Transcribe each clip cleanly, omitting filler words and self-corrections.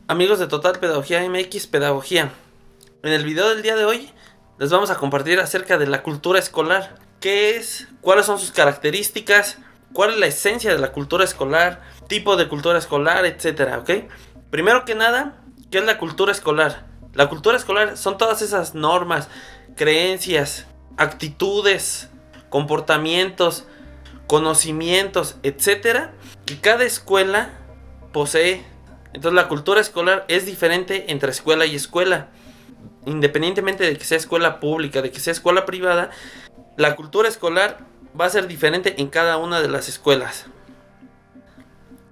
Amigos de Total Pedagogía MX Pedagogía, en el video del día de hoy les vamos a compartir acerca de la cultura escolar. ¿Qué es? ¿Cuáles son sus características? ¿Cuál es la esencia de la cultura escolar? ¿Tipo de cultura escolar? Etcétera, ¿ok? Primero que nada, ¿qué es la cultura escolar? La cultura escolar son todas esas normas, creencias, actitudes, comportamientos, conocimientos, etcétera, que cada escuela posee. Entonces la cultura escolar es diferente entre escuela y escuela. Independientemente de que sea escuela pública, de que sea escuela privada, la cultura escolar va a ser diferente en cada una de las escuelas.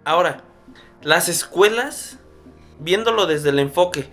Ahora, las escuelas, viéndolo desde el enfoque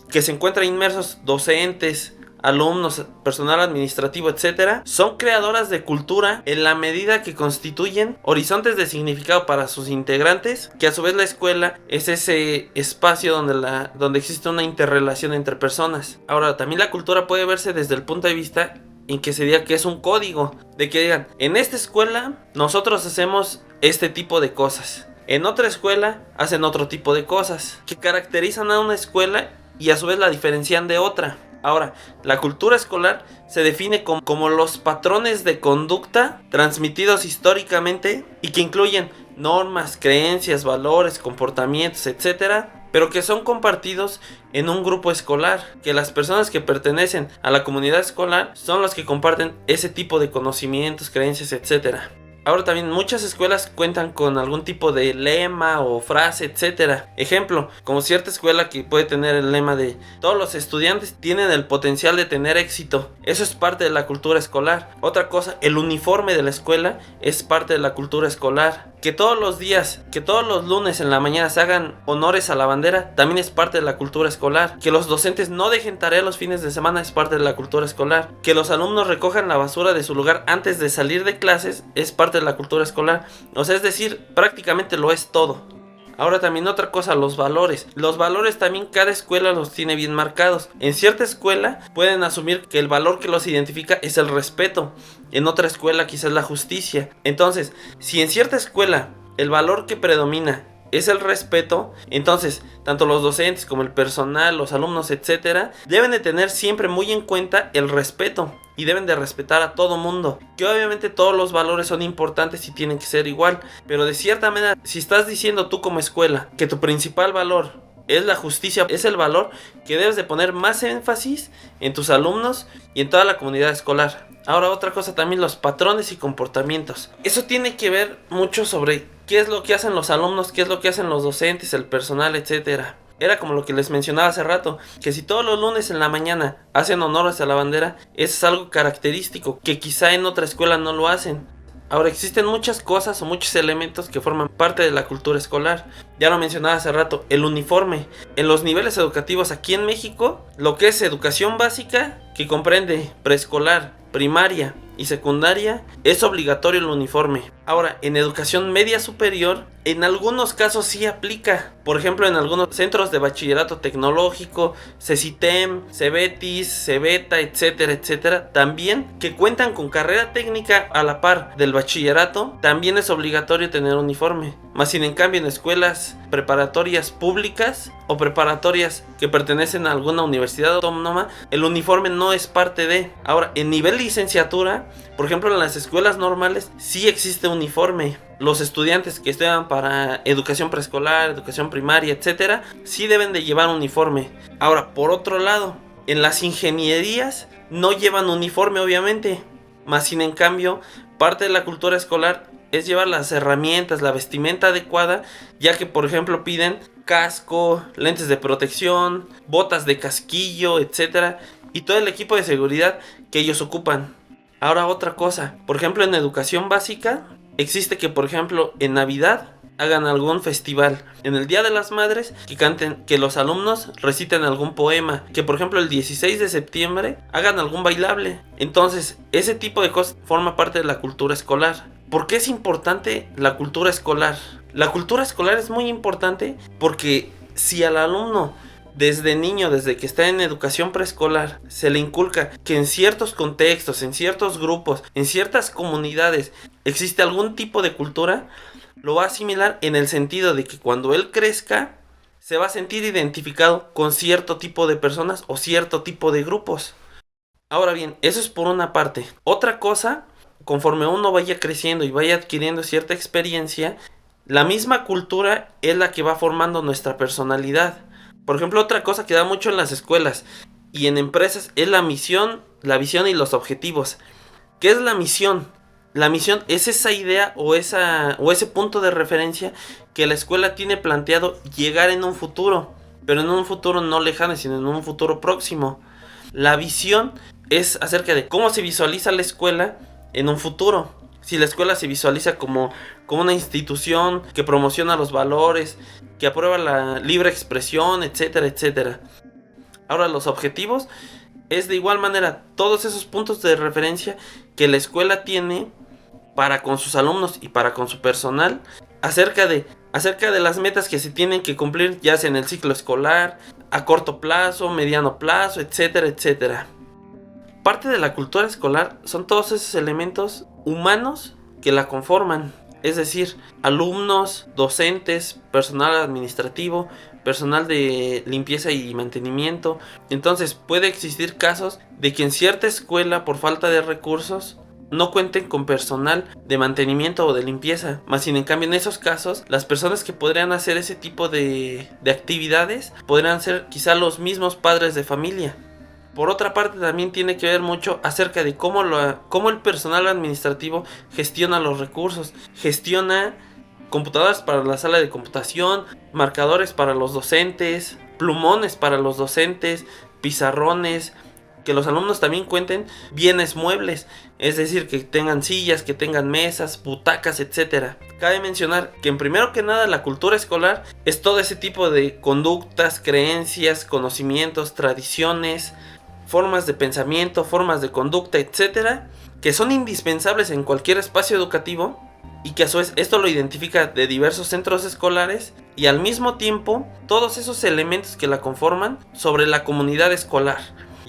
que se encuentran inmersos docentes, alumnos, personal administrativo, etcétera, son creadoras de cultura en la medida que constituyen horizontes de significado para sus integrantes, que a su vez la escuela es ese espacio donde existe una interrelación entre personas. Ahora, también la cultura puede verse desde el punto de vista en que se diga que es un código, de que digan, en esta escuela nosotros hacemos este tipo de cosas, en otra escuela hacen otro tipo de cosas, que caracterizan a una escuela y a su vez la diferencian de otra. Ahora, la cultura escolar se define como los patrones de conducta transmitidos históricamente y que incluyen normas, creencias, valores, comportamientos, etcétera, pero que son compartidos en un grupo escolar, que las personas que pertenecen a la comunidad escolar son las que comparten ese tipo de conocimientos, creencias, etcétera. Ahora también muchas escuelas cuentan con algún tipo de lema o frase, etcétera. Ejemplo, como cierta escuela que puede tener el lema de todos los estudiantes tienen el potencial de tener éxito. Eso es parte de la cultura escolar. Otra cosa, el uniforme de la escuela es parte de la cultura escolar. Que todos los días, que todos los lunes en la mañana se hagan honores a la bandera, también es parte de la cultura escolar. Que los docentes no dejen tarea los fines de semana es parte de la cultura escolar. Que los alumnos recojan la basura de su lugar antes de salir de clases es parte de la cultura escolar. O sea, es decir, prácticamente lo es todo. Ahora también otra cosa, los valores. Los valores también cada escuela los tiene bien marcados. En cierta escuela pueden asumir que el valor que los identifica es el respeto. En otra escuela quizás la justicia. Entonces, si en cierta escuela el valor que predomina es el respeto, entonces tanto los docentes como el personal, los alumnos, etcétera, deben de tener siempre muy en cuenta el respeto y deben de respetar a todo mundo. Que obviamente todos los valores son importantes y tienen que ser igual, pero de cierta manera, si estás diciendo tú como escuela que tu principal valor es la justicia, es el valor que debes de poner más énfasis en tus alumnos y en toda la comunidad escolar. Ahora otra cosa también, los patrones y comportamientos. Eso tiene que ver mucho sobre qué es lo que hacen los alumnos, qué es lo que hacen los docentes, el personal, etcétera. Era como lo que les mencionaba hace rato, que si todos los lunes en la mañana hacen honores a la bandera, eso es algo característico, que quizá en otra escuela no lo hacen. Ahora existen muchas cosas o muchos elementos que forman parte de la cultura escolar. Ya lo mencionaba hace rato, el uniforme. En los niveles educativos aquí en México, lo que es educación básica, que comprende preescolar, primaria y secundaria, es obligatorio el uniforme. Ahora, en educación media superior, en algunos casos sí aplica. Por ejemplo, en algunos centros de bachillerato tecnológico, CECITEM, CEBETIS, CEBETA, etcétera, etcétera, también que cuentan con carrera técnica a la par del bachillerato, también es obligatorio tener uniforme. Más sin en cambio en escuelas preparatorias públicas o preparatorias que pertenecen a alguna universidad autónoma, el uniforme no es parte de. Ahora, en nivel licenciatura, por ejemplo en las escuelas normales sí existe uniforme. Los estudiantes que estudian para educación preescolar, educación primaria, etcétera, sí deben de llevar uniforme. Ahora, por otro lado, en las ingenierías no llevan uniforme obviamente, más sin en cambio, parte de la cultura escolar es llevar las herramientas, la vestimenta adecuada, ya que por ejemplo piden casco, lentes de protección, botas de casquillo, etcétera, y todo el equipo de seguridad que ellos ocupan. Ahora otra cosa, por ejemplo en educación básica, existe que por ejemplo en Navidad hagan algún festival, en el Día de las Madres que canten, que los alumnos reciten algún poema, que por ejemplo el 16 de septiembre hagan algún bailable. Entonces ese tipo de cosas forma parte de la cultura escolar. ¿Por qué es importante la cultura escolar? La cultura escolar es muy importante porque si al alumno desde niño, desde que está en educación preescolar, se le inculca que en ciertos contextos, en ciertos grupos, en ciertas comunidades existe algún tipo de cultura, lo va a asimilar en el sentido de que cuando él crezca se va a sentir identificado con cierto tipo de personas o cierto tipo de grupos. Ahora bien, eso es por una parte. Otra cosa, conforme uno vaya creciendo y vaya adquiriendo cierta experiencia, la misma cultura es la que va formando nuestra personalidad. Por ejemplo, otra cosa que da mucho en las escuelas y en empresas es la misión, la visión y los objetivos. ¿Qué es la misión? La misión es esa idea o ese punto de referencia que la escuela tiene planteado llegar en un futuro, pero en un futuro no lejano, sino en un futuro próximo. La visión es acerca de cómo se visualiza la escuela en un futuro. Si la escuela se visualiza como una institución que promociona los valores, que aprueba la libre expresión, etcétera, etcétera. Ahora, los objetivos es de igual manera todos esos puntos de referencia que la escuela tiene para con sus alumnos y para con su personal acerca de las metas que se tienen que cumplir, ya sea en el ciclo escolar, a corto plazo, mediano plazo, etcétera, etcétera. Parte de la cultura escolar son todos esos elementos humanos que la conforman, es decir, alumnos, docentes, personal administrativo, personal de limpieza y mantenimiento. Entonces puede existir casos de que en cierta escuela, por falta de recursos, no cuenten con personal de mantenimiento o de limpieza, más sin en cambio en esos casos las personas que podrían hacer ese tipo de actividades podrían ser quizá los mismos padres de familia. Por otra parte, también tiene que ver mucho acerca de cómo el personal administrativo gestiona los recursos, gestiona computadoras para la sala de computación, marcadores para los docentes, plumones para los docentes, pizarrones, que los alumnos también cuenten bienes muebles, es decir, que tengan sillas, que tengan mesas, butacas, etc. Cabe mencionar que en primero que nada la cultura escolar es todo ese tipo de conductas, creencias, conocimientos, tradiciones, formas de pensamiento, formas de conducta, etc., que son indispensables en cualquier espacio educativo y que a su vez esto lo identifica de diversos centros escolares y al mismo tiempo todos esos elementos que la conforman sobre la comunidad escolar.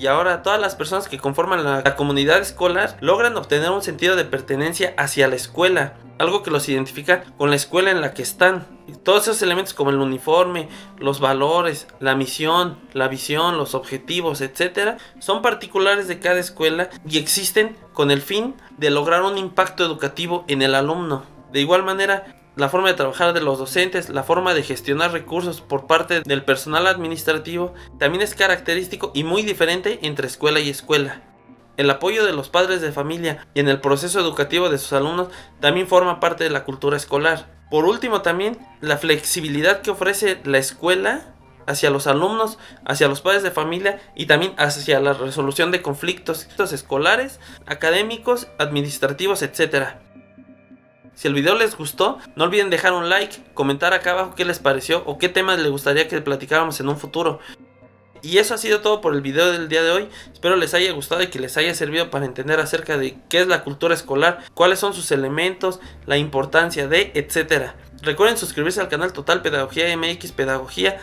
Y ahora todas las personas que conforman la comunidad escolar logran obtener un sentido de pertenencia hacia la escuela, algo que los identifica con la escuela en la que están. Y todos esos elementos como el uniforme, los valores, la misión, la visión, los objetivos, etc., son particulares de cada escuela y existen con el fin de lograr un impacto educativo en el alumno. De igual manera, la forma de trabajar de los docentes, la forma de gestionar recursos por parte del personal administrativo también es característico y muy diferente entre escuela y escuela. El apoyo de los padres de familia y en el proceso educativo de sus alumnos también forma parte de la cultura escolar. Por último, también la flexibilidad que ofrece la escuela hacia los alumnos, hacia los padres de familia y también hacia la resolución de conflictos escolares, académicos, administrativos, etc. Si el video les gustó, no olviden dejar un like, comentar acá abajo qué les pareció o qué temas les gustaría que platicáramos en un futuro. Y eso ha sido todo por el video del día de hoy. Espero les haya gustado y que les haya servido para entender acerca de qué es la cultura escolar, cuáles son sus elementos, la importancia de, etc. Recuerden suscribirse al canal Total Pedagogía MX Pedagogía